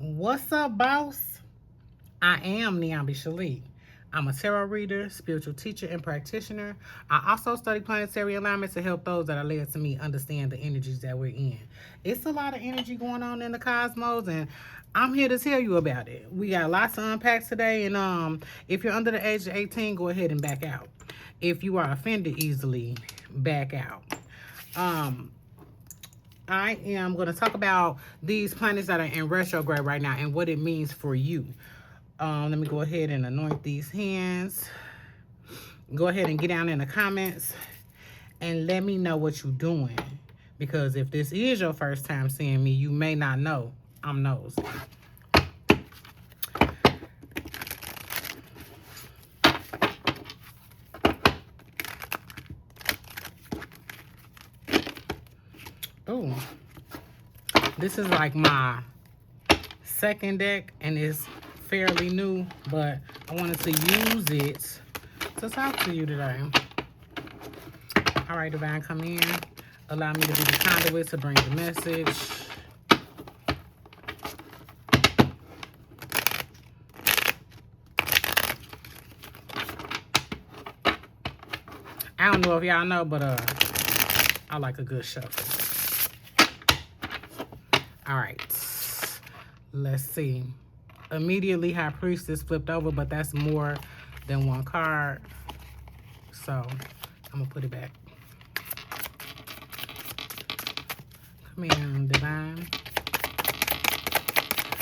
What's up, boss? I am Niambi Shalit. I'm a tarot reader, spiritual teacher, and practitioner. I also study planetary alignments to help those that are led to me understand the energies that we're in. It's a lot of energy going on in the cosmos, and I'm here to tell you about it. We got lots to unpack today, and if you're under the age of 18, go ahead and back out. If you are offended easily, back out. Um, I am going to talk about these planets that are in retrograde right now and what it means for you. Let me go ahead and anoint these hands. Go ahead and get down in the comments and let me know what you're doing. Because if this is your first time seeing me, you may not know I'm nosy. Oh, this is like my second deck and it's fairly new, but I wanted to use it to talk to you today. All right, Divine, come in. Allow me to be the conduit to bring the message. I don't know if y'all know, but I like a good shuffle. All right, let's see. Immediately, High Priestess flipped over, but that's more than one card. So I'm gonna put it back. Come here, Divine.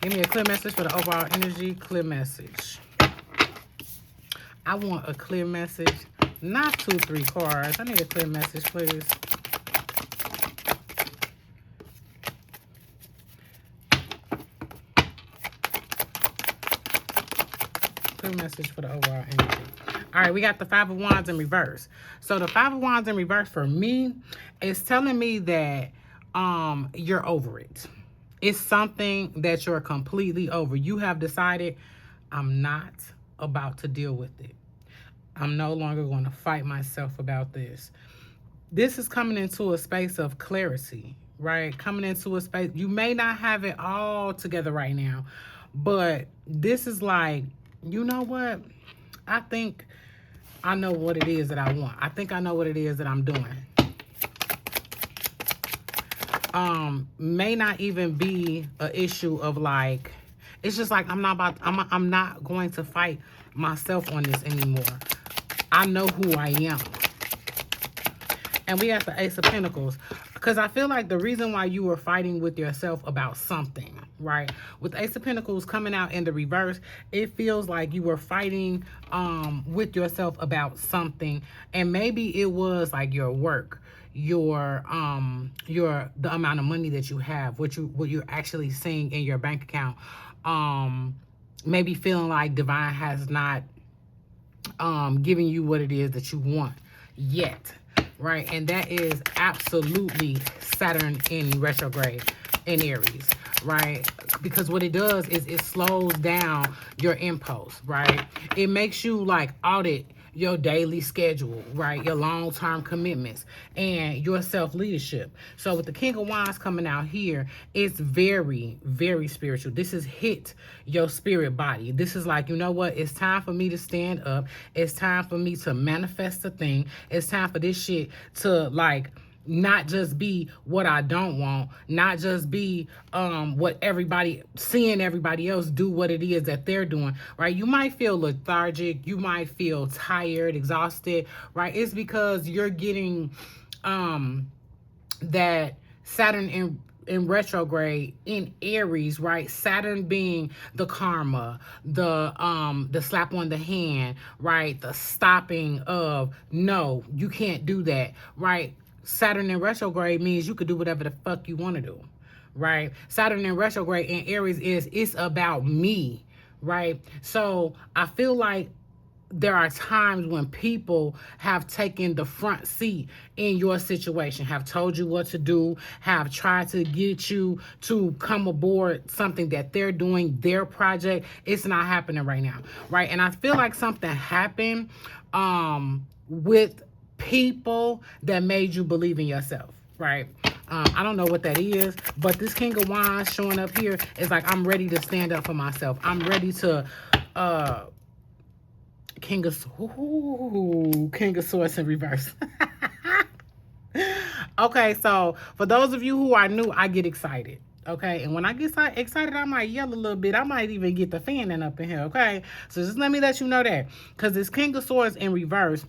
Give me a clear message for the overall energy. Clear message. I want a clear message, not 2, 3 cards. I need a clear message, please. Clear message for the overall energy. All right, we got the Five of Wands in reverse. So the Five of Wands in reverse for me is telling me that you're over it. It's something that you're completely over. You have decided, I'm not about to deal with it. I'm no longer going to fight myself about this. This is coming into a space of clarity, right? Coming into a space, you may not have it all together right now, but this is like, you know what? I think I know what it is that I want. I think I know what it is that I'm doing. May not even be an issue of like, it's just like I'm not going to fight myself on this anymore. I know who I am. And we have the Ace of Pentacles. Because I feel like the reason why you were fighting with yourself about something, right? With Ace of Pentacles coming out in the reverse, it feels like you were fighting with yourself about something. And maybe it was like your work, the amount of money that you have, what you're actually seeing in your bank account. Maybe feeling like Divine has not giving you what it is that you want yet. Right, and that is absolutely Saturn in retrograde in Aries, right? Because what it does is it slows down your impulse, right? It makes you like audit your daily schedule, right? Your long-term commitments and your self-leadership. So with the King of Wands coming out here, it's very, very spiritual. This is hit your spirit body. This is like, you know what? It's time for me to stand up. It's time for me to manifest a thing. It's time for this shit to like not just be what I don't want, not just be what seeing everybody else do what it is that they're doing, right? You might feel lethargic, you might feel tired, exhausted, right? It's because you're getting that Saturn in retrograde in Aries, right? Saturn being the karma, the slap on the hand, right? The stopping of, no, you can't do that, right? Saturn in retrograde means you could do whatever the fuck you want to do, right? Saturn in retrograde in Aries it's about me, right? So I feel like there are times when people have taken the front seat in your situation, have told you what to do, have tried to get you to come aboard something that they're doing, their project. It's not happening right now, right? And I feel like something happened with people that made you believe in yourself, right? I don't know what that is, but this King of Wands showing up here is like, I'm ready to stand up for myself. I'm ready to, King of Swords in reverse. Okay, so for those of you who are new, I get excited. Okay, and when I get excited, I might yell a little bit. I might even get the fanning up in here. Okay, so just let me let you know that, because this King of Swords in reverse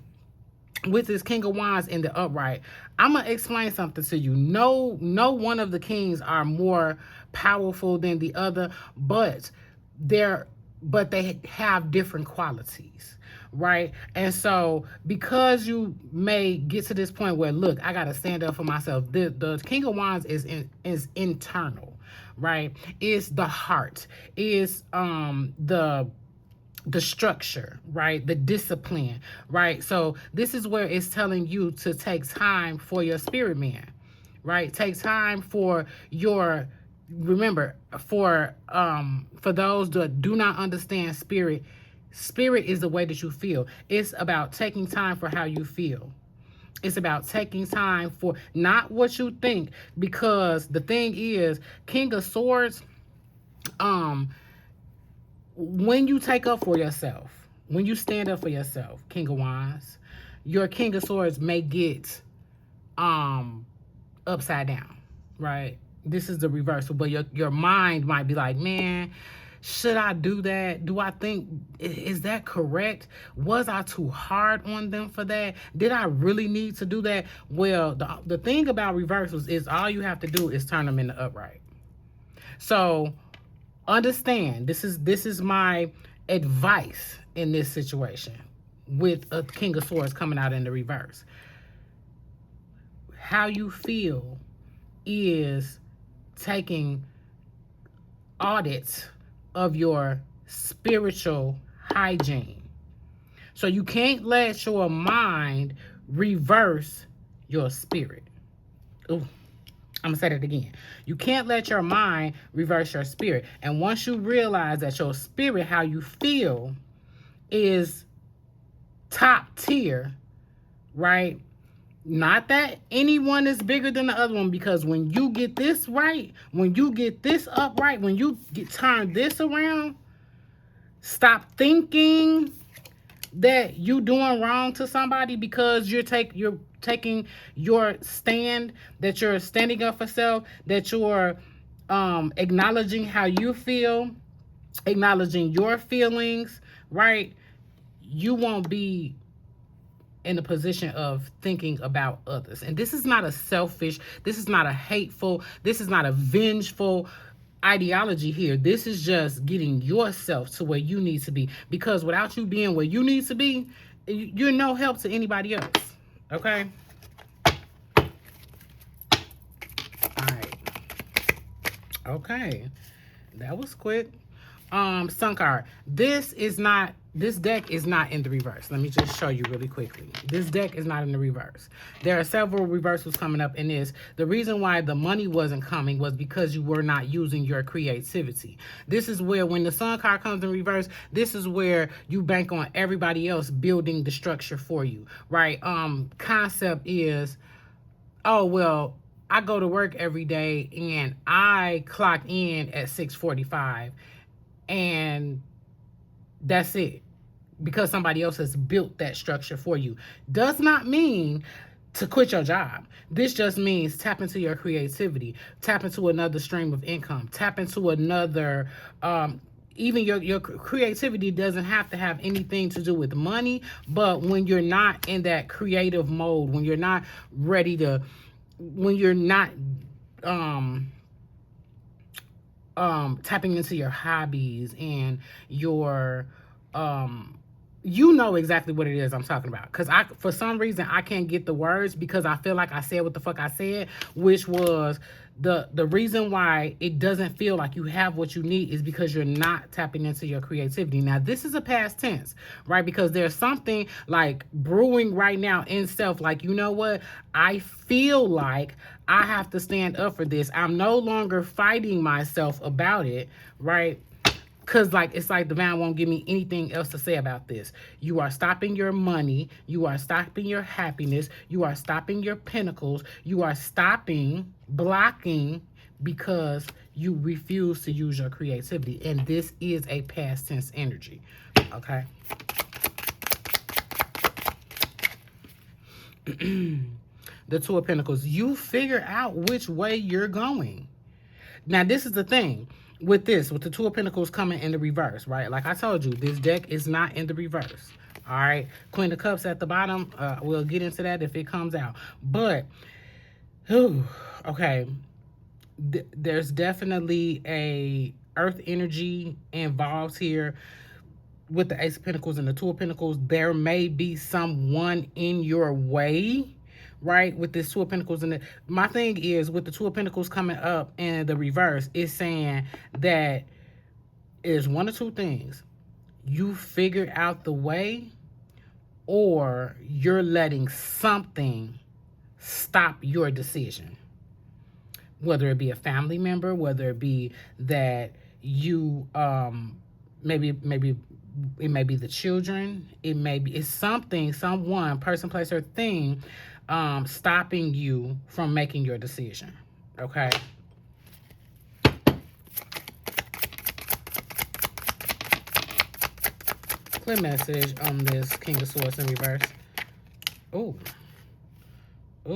with this King of Wands in the upright, I'm gonna explain something to you. No one of the kings are more powerful than the other, but they have different qualities, right? And so because you may get to this point where, look, I gotta stand up for myself. The King of Wands is internal, right? It's the heart, is the structure, right? The discipline, right? So this is where it's telling you to take time for your spirit man, right? Take time for your, remember, for those that do not understand spirit is the way that you feel. It's about taking time for how you feel. It's about taking time for not what you think, because the thing is, King of Swords, when you take up for yourself, when you stand up for yourself, King of Wands, your King of Swords may get upside down, right? This is the reversal, but your mind might be like, man, should I do that? Do I think, is that correct? Was I too hard on them for that? Did I really need to do that? Well, the thing about reversals is all you have to do is turn them into upright. So understand, this is my advice in this situation with a King of Swords coming out in the reverse. How you feel is taking audits of your spiritual hygiene. So you can't let your mind reverse your spirit. Ooh. I'm gonna say that again. You can't let your mind reverse your spirit. And once you realize that your spirit, how you feel, is top tier, right? Not that anyone is bigger than the other one, because when you get this right, when you get this upright, when you turn this around, stop thinking that you doing wrong to somebody because you're taking your stand, that you're standing up for self, that you're acknowledging how you feel, acknowledging your feelings, right? You won't be in a position of thinking about others. And this is not a selfish, this is not a hateful, this is not a vengeful ideology here. This is just getting yourself to where you need to be, because without you being where you need to be, you're no help to anybody else. Okay, all right, okay, that was quick. Sun card, this deck is not in the reverse. Let me just show you really quickly. This deck is not in the reverse. There are several reversals coming up in this. The reason why the money wasn't coming was because you were not using your creativity. This is where, when the Sun card comes in reverse, this is where you bank on everybody else building the structure for you, right? Concept is, oh, well, I go to work every day and I clock in at 6:45, and that's it, because somebody else has built that structure for you. Does not mean to quit your job. This just means tap into your creativity, tap into another stream of income, tap into another, even your creativity doesn't have to have anything to do with money, but when you're not in that creative mode, when you're not ready to, when you're not tapping into your hobbies and your you know exactly what it is I'm talking about, because for some reason I can't get the words, because I feel like I said what the fuck I said, which was the reason why it doesn't feel like you have what you need is because you're not tapping into your creativity. Now, this is a past tense, right? Because there's something like brewing right now in self, like, you know what? I feel like I have to stand up for this. I'm no longer fighting myself about it, right? Because, like, it's like divine won't give me anything else to say about this. You are stopping your money. You are stopping your happiness. You are stopping your pentacles. You are stopping, blocking, because you refuse to use your creativity. And this is a past tense energy. Okay? The Two of Pentacles. You figure out which way you're going. Now, this is the thing. With the Two of Pentacles coming in the reverse, right? Like I told you, this deck is not in the reverse. All right. Queen of Cups at the bottom. We'll get into that if it comes out. But, okay. There's definitely a earth energy involved here with the Ace of Pentacles and the Two of Pentacles. There may be someone in your way, right, with this Two of Pentacles. And my thing is, with the Two of Pentacles coming up and the reverse, it's saying that it's one of two things. You figured out the way, or you're letting something stop your decision. Whether it be a family member, whether it be that you, maybe it may be the children, it's something, someone, person, place, or thing stopping you from making your decision. Okay? Clear message on this King of Swords in reverse. Ooh. I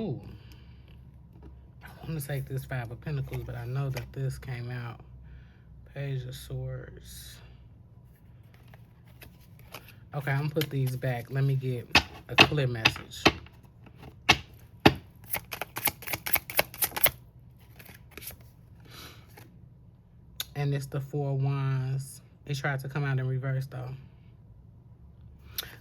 want to take this Five of Pentacles, but I know that this came out. Page of Swords. Okay, I'm going to put these back. Let me get a clear message. And it's the Four of Wands. It tried to come out in reverse, though.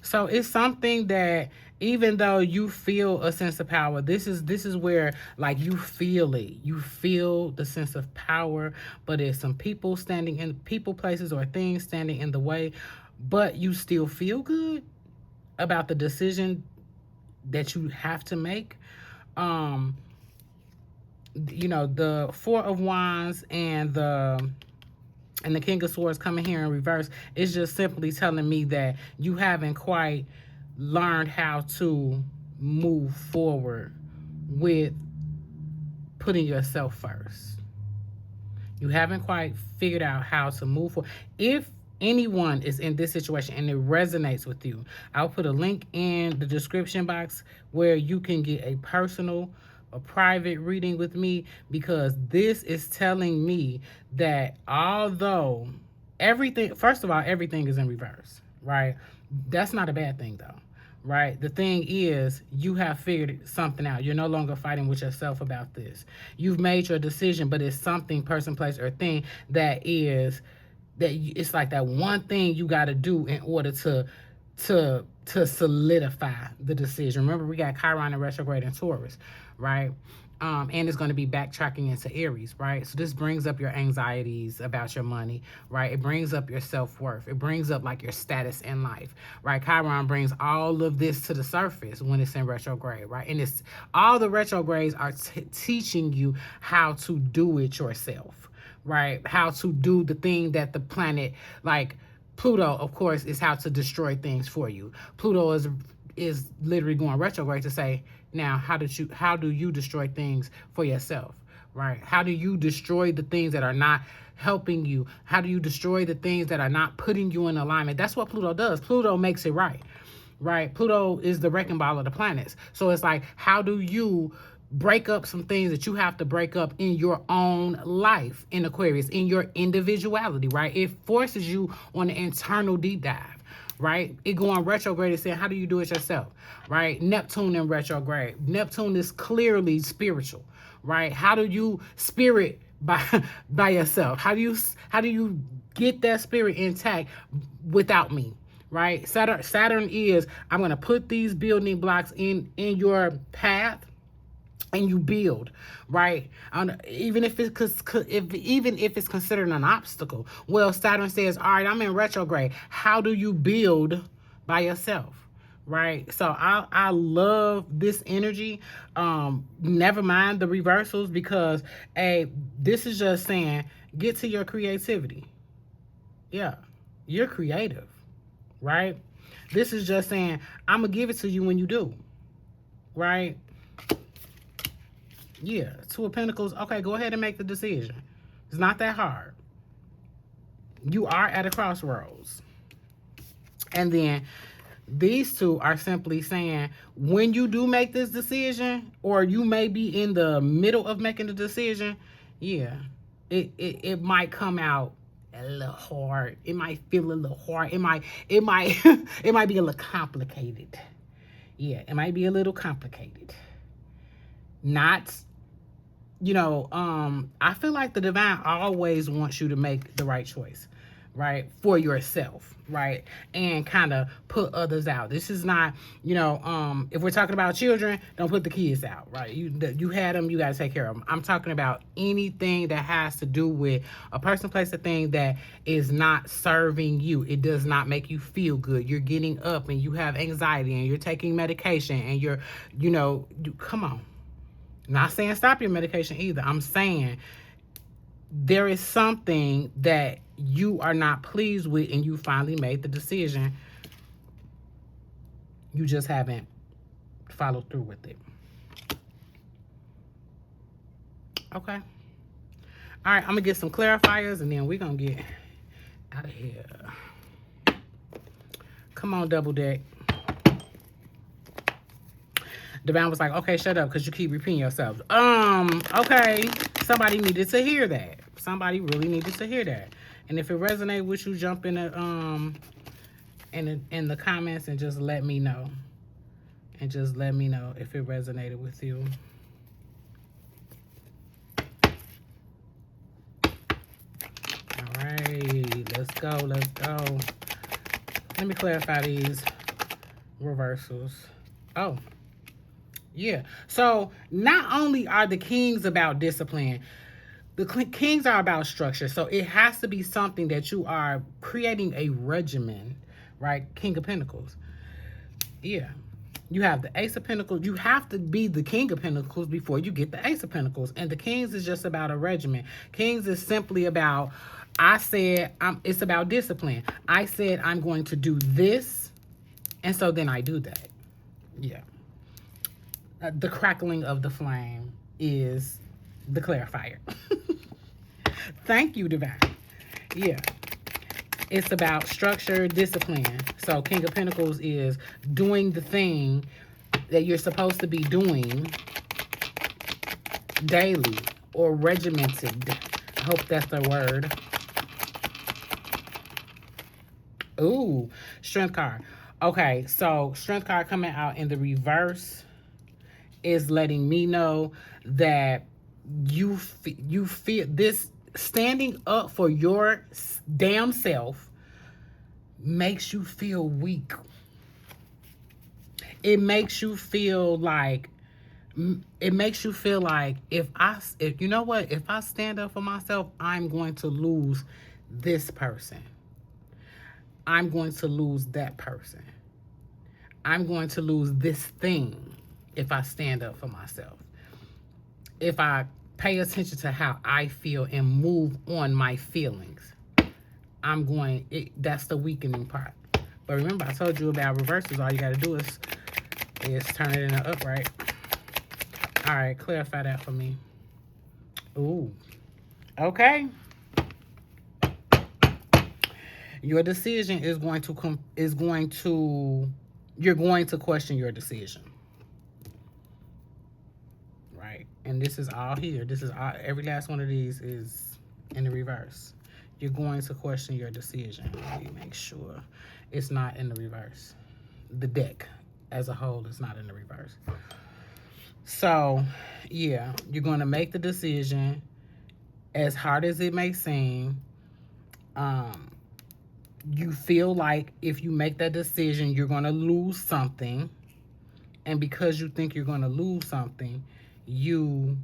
So it's something that, even though you feel a sense of power, this is where, like, you feel it. You feel the sense of power, but there's some people standing in people, places, or things standing in the way, but you still feel good about the decision that you have to make. You know, the Four of Wands and the King of Swords coming here in reverse is just simply telling me that you haven't quite learned how to move forward with putting yourself first. You haven't quite figured out how to move forward. If anyone is in this situation and it resonates with you, I'll put a link in the description box where you can get a personal, a private reading with me, because this is telling me that although everything, first of all, everything is in reverse, right? That's not a bad thing, though, right? The thing is, you have figured something out. You're no longer fighting with yourself about this. You've made your decision, but it's something, person, place, or thing that is, it's like that one thing you got to do in order to solidify the decision. Remember, we got Chiron in retrograde in Taurus, right? And it's going to be backtracking into Aries, right? So this brings up your anxieties about your money, right? It brings up your self-worth. It brings up, like, your status in life, right? Chiron brings all of this to the surface when it's in retrograde, right? And it's all the retrogrades are teaching you how to do it yourself, right? How to do the thing that the planet, like Pluto, of course, is how to destroy things for you. Pluto is literally going retrograde to say, now, how do you destroy things for yourself, right? How do you destroy the things that are not helping you? How do you destroy the things that are not putting you in alignment? That's what Pluto does. Pluto makes it right, right? Pluto is the wrecking ball of the planets. So it's like, how do you break up some things that you have to break up in your own life in Aquarius, in your individuality, right? It forces you on an internal deep dive, right? It going retrograde and saying, how do you do it yourself, right? Neptune in retrograde. Neptune is clearly spiritual, right? How do you spirit by yourself? How do you get that spirit intact without me, right? Saturn is, I'm going to put these building blocks in your path, and you build, right? Even if it's considered an obstacle. Well, Saturn says, all right, I'm in retrograde. How do you build by yourself, right? So I love this energy. Never mind the reversals, because this is just saying, get to your creativity. Yeah, you're creative, right? This is just saying, I'm going to give it to you when you do, right? Yeah, Two of Pentacles. Okay, go ahead and make the decision. It's not that hard. You are at a crossroads. And then these two are simply saying, when you do make this decision, or you may be in the middle of making the decision, yeah, it might come out a little hard. It might feel a little hard. It might it might be a little complicated. Yeah, it might be a little complicated. Not, I feel like the divine always wants you to make the right choice, right? For yourself, right? And kind of put others out. This is not, if we're talking about children, don't put the kids out, right? You had them, you got to take care of them. I'm talking about anything that has to do with a person, place, a thing that is not serving you. It does not make you feel good. You're getting up and you have anxiety and you're taking medication and you're, come on. Not saying stop your medication either. I'm saying there is something that you are not pleased with and you finally made the decision. You just haven't followed through with it. Okay. All right, I'm going to get some clarifiers and then we're going to get out of here. Come on, double deck. Divine was like, okay, shut up because you keep repeating yourself. Okay. Somebody needed to hear that. Somebody really needed to hear that. And if it resonates with you, jump in the comments and just let me know. And just let me know if it resonated with you. All right, let's go, let's go. Let me clarify these reversals. Oh. Yeah. So not only are the kings about discipline, the kings are about structure. So it has to be something that you are creating a regimen, right? King of Pentacles. Yeah. You have the Ace of Pentacles. You have to be the King of Pentacles before you get the Ace of Pentacles. And the Kings is just about a regimen. Kings is simply about, it's about discipline. I said I'm going to do this, and so then I do that. Yeah. The crackling of the flame is the clarifier. Thank you, Divine. Yeah. It's about structure, discipline. So King of Pentacles is doing the thing that you're supposed to be doing daily or regimented. I hope that's the word. Ooh, Strength card. Okay, so Strength card coming out in the reverse is letting me know that you feel this standing up for your damn self makes you feel weak. It makes you feel like if you know what, if I stand up for myself, I'm going to lose this person. I'm going to lose that person. I'm going to lose this thing if I stand up for myself. If I pay attention to how I feel and move on my feelings, that's the weakening part. But remember, I told you about reversals. All you got to do is turn it in an upright. All right, clarify that for me. Ooh. Okay. Your decision you're going to question your decision. Right? And this is all here. This is all, every last one of these is in the reverse. You're going to question your decision. Let me make sure it's not in the reverse. The deck as a whole is not in the reverse. So, yeah, you're going to make the decision as hard as it may seem. You feel like if you make that decision, you're going to lose something. And because you think you're going to lose something, you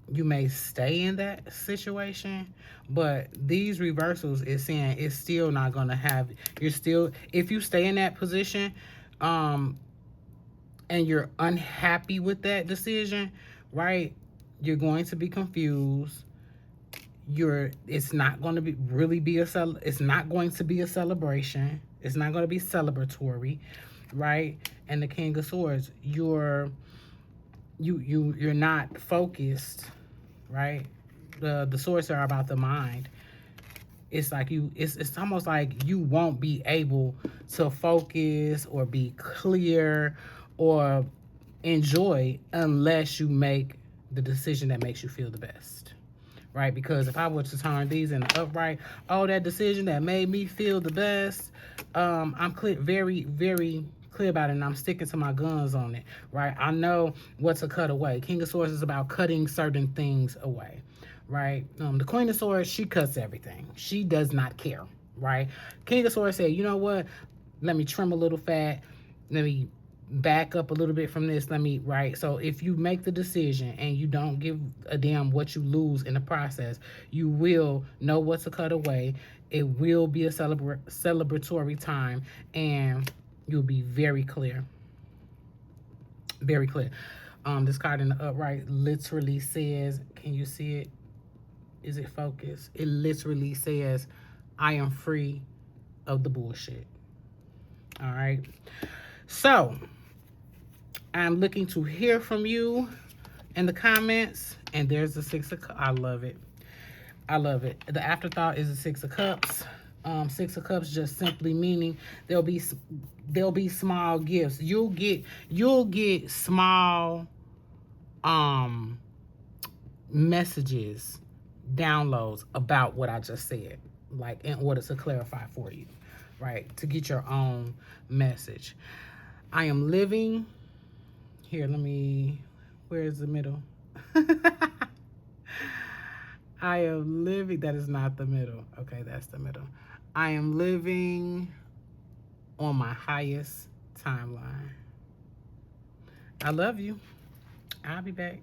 may stay in that situation. But these reversals is saying it's still not going to have, if you stay in that position, and you're unhappy with that decision, right? You're going to be confused. It's not going to be really be it's not going to be a celebration. It's not going to be celebratory, right? And the King of Swords, you're not focused, right? The swords are about the mind. It's like it's almost like you won't be able to focus or be clear or enjoy unless you make the decision that makes you feel the best, right? Because if I were to turn these in the upright, oh, that decision that made me feel the best, I'm clear, very, very clear about it, and I'm sticking to my guns on it, right? I know what to cut away. King of Swords is about cutting certain things away, right? The Queen of Swords, she cuts everything. She does not care, right? King of Swords said, you know what? Let me trim a little fat. Let me back up a little bit from this. Right? So if you make the decision and you don't give a damn what you lose in the process, you will know what to cut away. It will be a celebratory time, and you'll be very clear. Very clear. This card in the upright literally says, can you see it? Is it focused? It literally says, I am free of the bullshit. All right. So I'm looking to hear from you in the comments. And there's the Six of Cups. I love it. I love it. The afterthought is the Six of Cups. Six of Cups just simply meaning there'll be small gifts. You'll get small messages, downloads about what I just said, like in order to clarify for you, right? To get your own message. I am living here. Where's the middle? I am living, that is not the middle. Okay, that's the middle. I am living on my highest timeline. I love you. I'll be back.